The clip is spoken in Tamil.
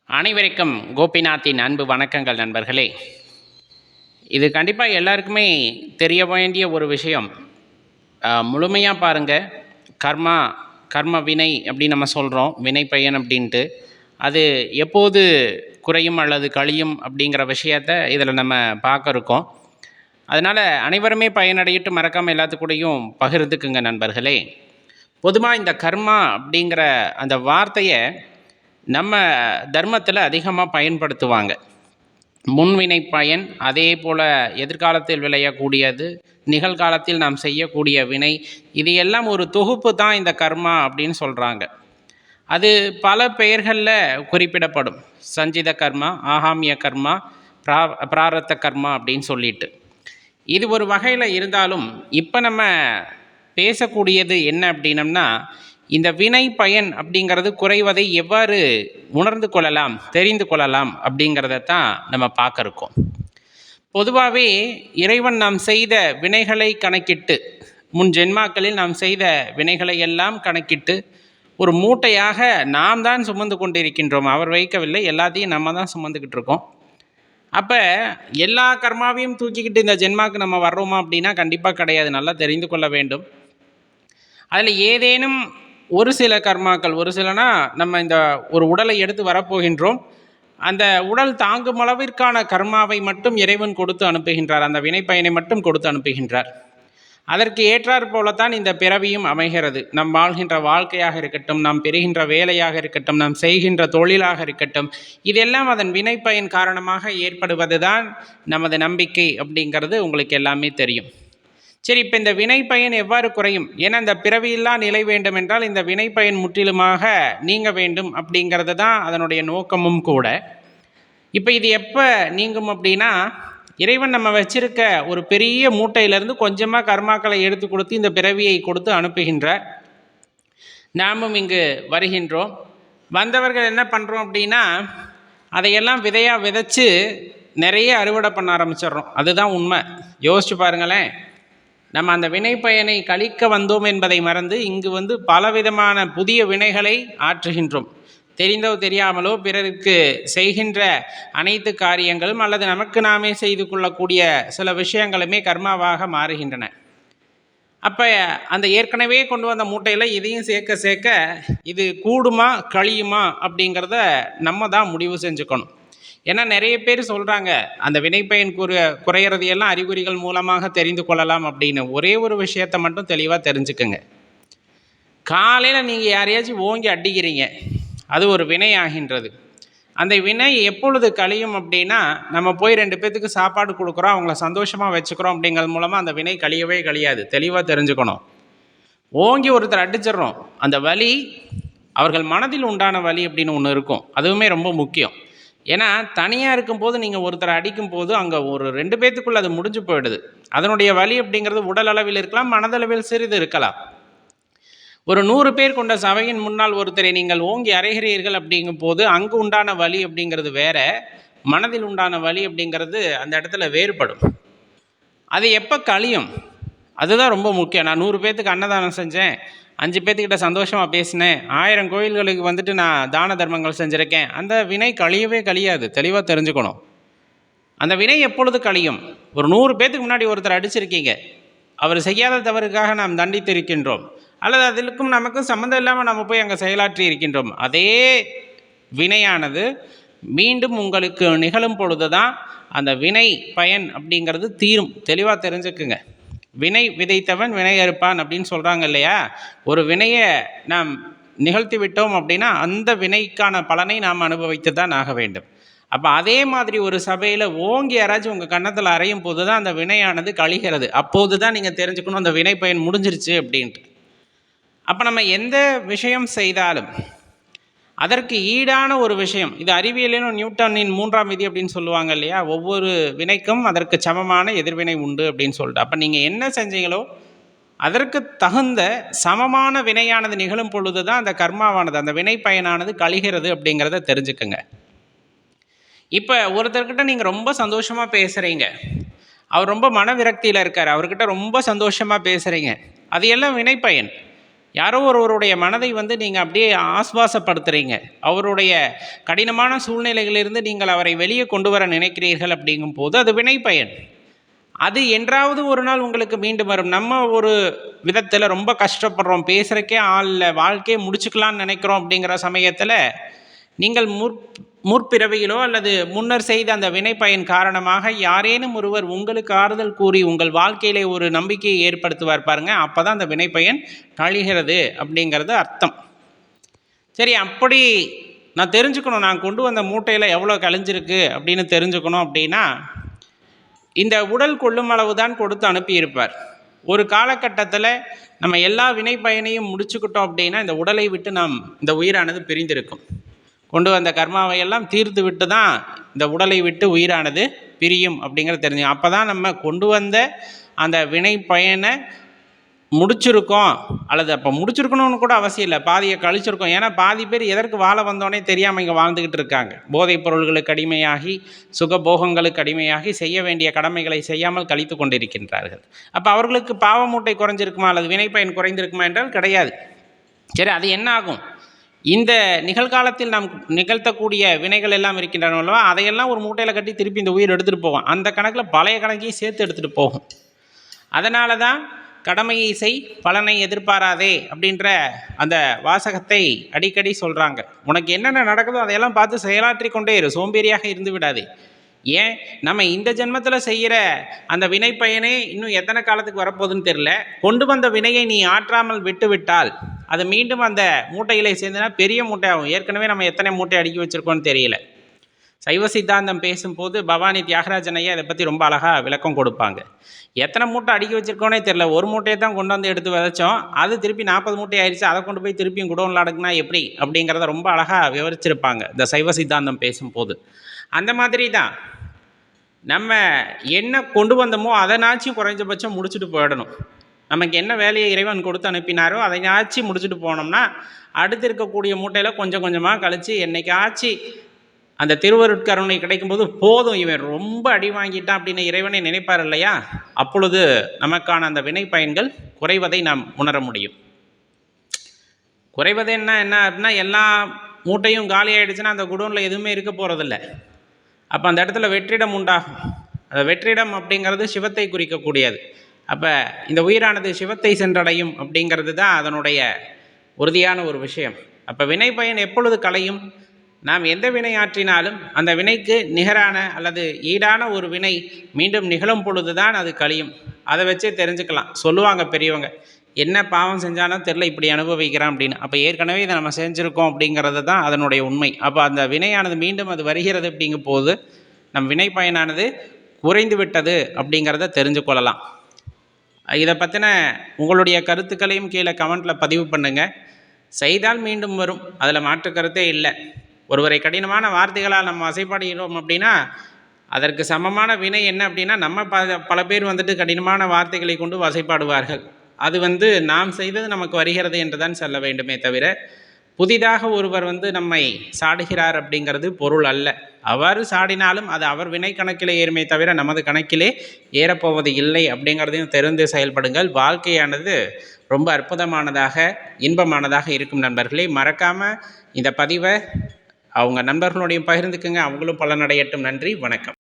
அனைவருக்கும் கோபிநாத்தின் அன்பு வணக்கங்கள் நண்பர்களே. இது கண்டிப்பாக எல்லாருக்குமே தெரிய வேண்டிய ஒரு விஷயம். முழுமையாக பாருங்கள். கர்மா கர்ம வினை அப்படின்னு நம்ம சொல்கிறோம், வினை பயன் அப்படின்ட்டு. அது எப்போது குறையும் அல்லது கழியும் அப்படிங்கிற விஷயத்தை இதில் நம்ம பார்க்க இருக்கோம். அதனால் அனைவருமே பயனடையிட்டு மறக்காமல் எல்லாத்துக்கூடையும் பகிர்ந்துக்குங்க நண்பர்களே. பொதுவாக இந்த கர்மா அப்படிங்கிற அந்த வார்த்தையை நம்ம தர்மத்தில் அதிகமாக பயன்படுத்துவாங்க. முன்வினை பயன், அதே போல் எதிர்காலத்தில் விளையக்கூடியது, நிகழ்காலத்தில் நாம் செய்யக்கூடிய வினை, இது எல்லாம் ஒரு தொகுப்பு தான் இந்த கர்மா அப்படின்னு சொல்கிறாங்க. அது பல பெயர்களில் குறிப்பிடப்படும். சஞ்சித கர்மா, ஆகாமிய கர்மா, பிராரத்த கர்மா அப்படின்னு சொல்லிட்டு. இது ஒரு வகையில் இருந்தாலும் இப்போ நம்ம பேசக்கூடியது என்ன அப்படின்னம்னா, இந்த வினை பயன் அப்படிங்கிறது குறைவதை எவ்வாறு உணர்ந்து கொள்ளலாம், தெரிந்து கொள்ளலாம் அப்படிங்கிறத தான் நம்ம பார்க்க இருக்கோம். பொதுவாகவே இறைவன் நாம் செய்த வினைகளை கணக்கிட்டு, முன் ஜென்மாக்களில் நாம் செய்த வினைகளை எல்லாம் கணக்கிட்டு ஒரு மூட்டையாக நாம் தான் சுமந்து கொண்டிருக்கின்றோம். அவர் வைக்கவில்லை, எல்லாத்தையும் நம்ம தான் சுமந்துக்கிட்டு இருக்கோம். அப்போ எல்லா கர்மாவையும் தூக்கிக்கிட்டு இந்த ஜென்மாவுக்கு நம்ம வர்றோமா அப்படின்னா கண்டிப்பாக கிடையாது. நல்லா தெரிந்து கொள்ள வேண்டும். அதில் ஏதேனும் ஒரு சில கர்மாக்கள், ஒரு சிலனா நம்ம இந்த ஒரு உடலை எடுத்து வரப்போகின்றோம், அந்த உடல் தாங்கும் அளவிற்கான கர்மாவை மட்டும் இறைவன் கொடுத்து அனுப்புகின்றார். அந்த வினை பயனை மட்டும் கொடுத்து அனுப்புகின்றார். அதற்கு ஏற்றாற் போலத்தான் இந்த பிறவியும் அமைகிறது. நம் வாழ்கின்ற வாழ்க்கையாக இருக்கட்டும், நாம் பெறுகின்ற வேலையாக இருக்கட்டும், நாம் செய்கின்ற தொழிலாக இருக்கட்டும், இதெல்லாம் அதன் வினை பயன் காரணமாக ஏற்படுவது தான் நமது நம்பிக்கை அப்படிங்கிறது உங்களுக்கு எல்லாமே தெரியும். சரி, இப்போ இந்த வினை பயன் எவ்வாறு குறையும்? ஏன்னா இந்த பிறவியெல்லாம் நிலை வேண்டும் என்றால் இந்த வினை பயன் முற்றிலுமாக நீங்க வேண்டும் அப்படிங்கிறது தான் அதனுடைய நோக்கமும் கூட. இப்போ இது எப்போ நீங்கும் அப்படின்னா, இறைவன் நம்ம வச்சிருக்க ஒரு பெரிய மூட்டையிலிருந்து கொஞ்சமாக கர்மாக்களை எடுத்து கொடுத்து இந்த பிறவியை கொடுத்து அனுப்புகின்றார். நாமும் இங்கு வருகின்றோம். வந்தவர்கள் என்ன பண்ணுறோம் அப்படின்னா, அதையெல்லாம் விதையாக விதைச்சு நிறைய அறுவடை பண்ண ஆரம்பிச்சிடுறோம். அதுதான் உண்மை. யோசிச்சு பாருங்களேன். நம்ம அந்த வினை பயனை கழிக்க வந்தோம் என்பதை மறந்து இங்கு பலவிதமான புதிய வினைகளை ஆற்றுகின்றோம். தெரிந்தோ தெரியாமலோ பிறருக்கு செய்கின்ற அனைத்து காரியங்களும் அல்லது நமக்கு நாமே செய்து கொள்ளக்கூடிய சில விஷயங்களுமே கர்மாவாக மாறுகின்றன. அப்போ அந்த ஏற்கனவே கொண்டு வந்த மூட்டையில் இதையும் சேர்க்க சேர்க்க இது கூடுமா கழியுமா அப்படிங்கிறத நம்ம தான் முடிவு செஞ்சுக்கணும். ஏன்னா நிறைய பேர் சொல்கிறாங்க, அந்த வினைப்பயன் குறையிறதையெல்லாம் அறிகுறிகள் மூலமாக தெரிந்து கொள்ளலாம் அப்படின்னு. ஒரே ஒரு விஷயத்தை மட்டும் தெளிவாக தெரிஞ்சுக்குங்க. காலையில் நீங்கள் யாரையாச்சும் ஓங்கி அடிக்கிறீங்க, அது ஒரு வினை ஆகின்றது. அந்த வினை எப்பொழுது கழியும் அப்படின்னா, நம்ம போய் 2 பேர்த்துக்கு சாப்பாடு கொடுக்குறோம், அவங்கள சந்தோஷமாக வச்சுக்கிறோம் அப்படிங்கிறது மூலமாக அந்த வினை கழியவே கழியாது. தெளிவாக தெரிஞ்சுக்கணும். ஓங்கி ஒருத்தர் அடிச்சிடறோம், அந்த வலி அவர்கள் மனதில் உண்டான வலி அப்படின்னு ஒன்று இருக்கும். அதுவுமே ரொம்ப முக்கியம். ஏன்னா தனியாக இருக்கும்போது நீங்கள் ஒருத்தரை அடிக்கும்போது அங்கே ஒரு 2 பேர்த்துக்குள்ளே அது முடிஞ்சு போயிடுது. அதனுடைய வலி அப்படிங்கிறது உடல் அளவில் இருக்கலாம், மனதளவில் சிறிது இருக்கலாம். ஒரு 100 பேர் கொண்ட சபையின் முன்னால் ஒருத்தரை நீங்கள் ஓங்கி அறைகிறீர்கள் அப்படிங்கும் போது அங்கு உண்டான வலி அப்படிங்கிறது வேற, மனதில் உண்டான வலி அப்படிங்கிறது அந்த இடத்துல வேறுபடும். அது எப்போ கழியும் அதுதான் ரொம்ப முக்கியம். நான் 100 பேர்த்துக்கு அன்னதானம் செஞ்சேன், 5 பேர்த்துக்கிட்ட சந்தோஷமாக பேசினேன், 1000 கோயில்களுக்கு நான் தான தர்மங்கள் செஞ்சுருக்கேன், அந்த வினை கழியவே கழியாது. தெளிவாக தெரிஞ்சுக்கணும். அந்த வினை எப்பொழுது கழியும்? ஒரு 100 பேர்த்துக்கு முன்னாடி ஒருத்தர் அடிச்சிருக்கீங்க, அவர் செய்யாத தவறுக்காக நாம் தண்டித்து இருக்கின்றோம், அல்லது அதற்கும் நமக்கும் சம்மந்தம் இல்லாமல் நம்ம போய் அங்கே செயலாற்றி இருக்கின்றோம். அதே வினையானது மீண்டும் உங்களுக்கு நிகழும் பொழுது தான் அந்த வினை பயன் அப்படிங்கிறது தீரும். தெளிவாக தெரிஞ்சுக்குங்க. வினை விதைத்தவன் வினை அறுப்பான் அப்படின்னு சொல்கிறாங்க இல்லையா? ஒரு வினையை நாம் நிகழ்த்தி விட்டோம் அப்படின்னா அந்த வினைக்கான பலனை நாம் அனுபவித்து தான் ஆக வேண்டும். அப்போ அதே மாதிரி ஒரு சபையில் ஓங்கி யாராச்சும் உங்கள் கன்னத்தில் அறையும் போது தான் அந்த வினையானது கழிகிறது. அப்போது தான் நீங்கள் தெரிஞ்சுக்கணும் அந்த வினை பயன் முடிஞ்சிருச்சு அப்படின்ட்டு. அப்போ நம்ம எந்த விஷயம் செய்தாலும் அதற்கு ஈடான ஒரு விஷயம், இது அறிவியலிலும் நியூட்டனின் 3ஆம் விதி அப்படின்னு சொல்லுவாங்க இல்லையா? ஒவ்வொரு வினைக்கும் அதற்கு சமமான எதிர்வினை உண்டு அப்படின்னு சொல்லிட்டு. அப்போ நீங்கள் என்ன செஞ்சீங்களோ அதற்கு தகுந்த சமமான வினையானது நிகழும் பொழுது தான் அந்த கர்மாவானது, அந்த வினை பயனானது கழிகிறது அப்படிங்கிறத தெரிஞ்சுக்குங்க. இப்போ ஒருத்தர்கிட்ட நீங்கள் ரொம்ப சந்தோஷமாக பேசுகிறீங்க, அவர் ரொம்ப மன விரக்தியில் இருக்கார், அவர்கிட்ட ரொம்ப சந்தோஷமாக பேசுகிறீங்க, அது எல்லாம் வினை பயன். யாரோ ஒருவருடைய மனதை வந்து நீங்கள் அப்படியே ஆஸ்வாசப்படுத்துகிறீங்க. அவருடைய கடினமான சூழ்நிலைகளிலிருந்து நீங்கள் அவரை வெளியே கொண்டு வர நினைக்கிறீர்கள். அப்படிங்கும்போது அது வினைப்பயன். அது என்றாவது ஒரு நாள் உங்களுக்கு மீண்டும் வரும். நம்ம ஒரு விதத்தில் ரொம்ப கஷ்டப்படுறோம், பேசுகிறக்கே ஆள் இல்லை, வாழ்க்கையை முடிச்சுக்கலான்னு நினைக்கிறோம். அப்படிங்கிற சமயத்தில் நீங்கள் முற்பிறவியிலோ அல்லது முன்னர் செய்த அந்த வினைப்பயன் காரணமாக யாரேனும் ஒருவர் உங்களுக்கு ஆறுதல் கூறி உங்கள் வாழ்க்கையிலே ஒரு நம்பிக்கையை ஏற்படுத்துவார் பாருங்க. அப்போ தான் அந்த வினைப்பயன் கழிகிறது அப்படிங்கிறது அர்த்தம். சரி, அப்படி நான் தெரிஞ்சுக்கணும், நான் கொண்டு வந்த மூட்டையில் எவ்வளோ கழிஞ்சிருக்கு அப்படின்னு தெரிஞ்சுக்கணும். அப்படின்னா இந்த உடல் கொள்ளும் அளவு தான் கொடுத்து அனுப்பியிருப்பார். ஒரு காலகட்டத்தில் நம்ம எல்லா வினைப்பயனையும் முடிச்சுக்கிட்டோம் அப்படின்னா இந்த உடலை விட்டு நாம் இந்த உயிரானது பிரிந்திருக்கும். கொண்டு வந்த கர்மாவையெல்லாம் தீர்த்து விட்டு தான் இந்த உடலை விட்டு உயிரானது பிரியும் அப்படிங்கிறது தெரிஞ்சு. அப்போ தான் நம்ம கொண்டு வந்த அந்த வினை பயனை முடிச்சிருக்கோம், அல்லது அப்போ முடிச்சிருக்கணும்னு கூட அவசியம் இல்லை, பாதியை கழிச்சிருக்கோம். ஏன்னா பாதி பேர் எதற்கு வாழ வந்தோடனே தெரியாமல் இங்கே வாழ்ந்துக்கிட்டு இருக்காங்க. போதைப் பொருள்களுக்கு அடிமையாகி, சுகபோகங்களுக்கு அடிமையாகி, செய்ய வேண்டிய கடமைகளை செய்யாமல் கழித்து கொண்டிருக்கின்றார்கள். அப்போ அவர்களுக்கு பாவ மூட்டை குறைஞ்சிருக்குமா அல்லது வினைப்பயன் குறைந்திருக்குமா என்றால் கிடையாது. சரி, அது என்ன ஆகும்? இந்த நிகழ்காலத்தில் நாம் நிகழ்த்தக்கூடிய வினைகள் எல்லாம் இருக்கின்றனவா, அதையெல்லாம் ஒரு மூட்டையில் கட்டி திருப்பி இந்த உயிர் எடுத்துகிட்டு போவோம். அந்த கணக்கில் பழைய கணக்கையும் சேர்த்து எடுத்துகிட்டு போகும். அதனால தான் கடமையை செய், பலனை எதிர்பாராதே அப்படின்ற அந்த வாசகத்தை அடிக்கடி சொல்கிறாங்க. உனக்கு என்னென்ன நடக்குதோ அதையெல்லாம் பார்த்து செயலாற்றி கொண்டே இரு, சோம்பேறியாக இருந்து விடாது. ஏன், நம்ம இந்த ஜென்மத்தில் செய்கிற அந்த வினை பயனே இன்னும் எத்தனை காலத்துக்கு வரப்போகுதுன்னு தெரில. கொண்டு வந்த வினையை நீ ஆற்றாமல் விட்டு விட்டால் அது மீண்டும் அந்த மூட்டைகளை சேர்ந்துனா பெரிய மூட்டை ஆகும். ஏற்கனவே நம்ம எத்தனை மூட்டை அடுக்கி வச்சுருக்கோன்னு தெரியல. சைவ சித்தாந்தம் பேசும்போது பவானி தியாகராஜன் ஐயா இதை பற்றி ரொம்ப அழகாக விளக்கம் கொடுப்பாங்க. எத்தனை மூட்டை அடுக்கி வச்சுருக்கோனே தெரில, ஒரு மூட்டையை தான் கொண்டு வந்து எடுத்து விதைச்சோம், அது திருப்பி 40 மூட்டை ஆயிடுச்சு, அதை கொண்டு போய் திருப்பியும் குடோனில் அடக்குனா எப்படி அப்படிங்கிறத ரொம்ப அழகாக விவரிச்சிருப்பாங்க இந்த சைவ சித்தாந்தம் பேசும்போது. அந்த மாதிரி தான் நம்ம என்ன கொண்டு வந்தோமோ அதனாச்சும் குறைஞ்சபட்சம் முடிச்சுட்டு போயிடணும். நமக்கு என்ன வேலையை இறைவன் கொடுத்து அனுப்பினாரோ அதையாச்சும் முடிச்சுட்டு போனோம்னா அடுத்து இருக்கக்கூடிய மூட்டையில் கொஞ்சம் கொஞ்சமாக கழித்து என்னைக்காச்சு அந்த திருவருட்கருணை கிடைக்கும்போது போதும், இவன் ரொம்ப அடி வாங்கிட்டான் அப்படின்னு இறைவனை நினைப்பார் இல்லையா, அப்பொழுது நமக்கான அந்த வினை பயன்கள் குறைவதை நாம் உணர முடியும். குறைவது என்ன அப்படின்னா எல்லா மூட்டையும் காலி ஆகிடுச்சுன்னா அந்த குடோனில் எதுவுமே இருக்க போகிறதில்ல. அப்போ அந்த இடத்துல வெற்றிடம் உண்டாகும். அந்த வெற்றிடம் அப்படிங்கிறது சிவத்தை குறிக்கக்கூடியது. அப்போ இந்த உயிரானது சிவத்தை சென்றடையும் அப்படிங்கிறது தான் அதனுடைய உறுதியான ஒரு விஷயம். அப்போ வினை பயன் எப்பொழுது களையும்? நாம் எந்த வினை ஆற்றினாலும் அந்த வினைக்கு நிகரான அல்லது ஈடான ஒரு வினை மீண்டும் நிகழும் பொழுது தான் அது கழியும். அதை வச்சே தெரிஞ்சுக்கலாம். சொல்லுவாங்க பெரியவங்க, என்ன பாவம் செஞ்சானோ தெரில இப்படி அனுபவிக்கிறான் அப்படின்னு. அப்போ ஏற்கனவே இதை நம்ம செஞ்சுருக்கோம் அப்படிங்கிறது தான் அதனுடைய உண்மை. அப்போ அந்த வினையானது மீண்டும் அது வருகிறது அப்படிங்கும் போது நம் வினை பயனானது குறைந்து விட்டது அப்படிங்கிறத தெரிஞ்சு கொள்ளலாம். இதை பற்றின உங்களுடைய கருத்துக்களையும் கீழே கமெண்ட்டில் பதிவு பண்ணுங்கள். செய்தால் மீண்டும் வரும், அதில் மாற்று கருத்தே இல்லை. ஒருவரை கடினமான வார்த்தைகளால் நம்ம வசைப்பாடுகிறோம் அப்படின்னா அதற்கு சமமான வினை என்ன அப்படின்னா நம்ம பல பேர் வந்துட்டு கடினமான வார்த்தைகளை கொண்டு வசைப்பாடுவார்கள். அது நாம் செய்தது நமக்கு வருகிறது என்று தான் சொல்ல வேண்டுமே தவிர புதிதாக ஒருவர் நம்மை சாடுகிறார் அப்படிங்கிறது பொருள் அல்ல. அவ்வாறு சாடினாலும் அது அவர் வினை கணக்கிலே ஏறுமே தவிர நமது கணக்கிலே ஏறப்போவது இல்லை அப்படிங்கிறதையும் தெரிந்து செயல்படுங்கள். வாழ்க்கையானது ரொம்ப அற்புதமானதாக இன்பமானதாக இருக்கும் நண்பர்களே. மறக்காமல் இந்த பதிவை அவங்க நண்பர்களுடைய பகிர்ந்துக்குங்க, அவங்களும் பலனடையட்டும். நன்றி, வணக்கம்.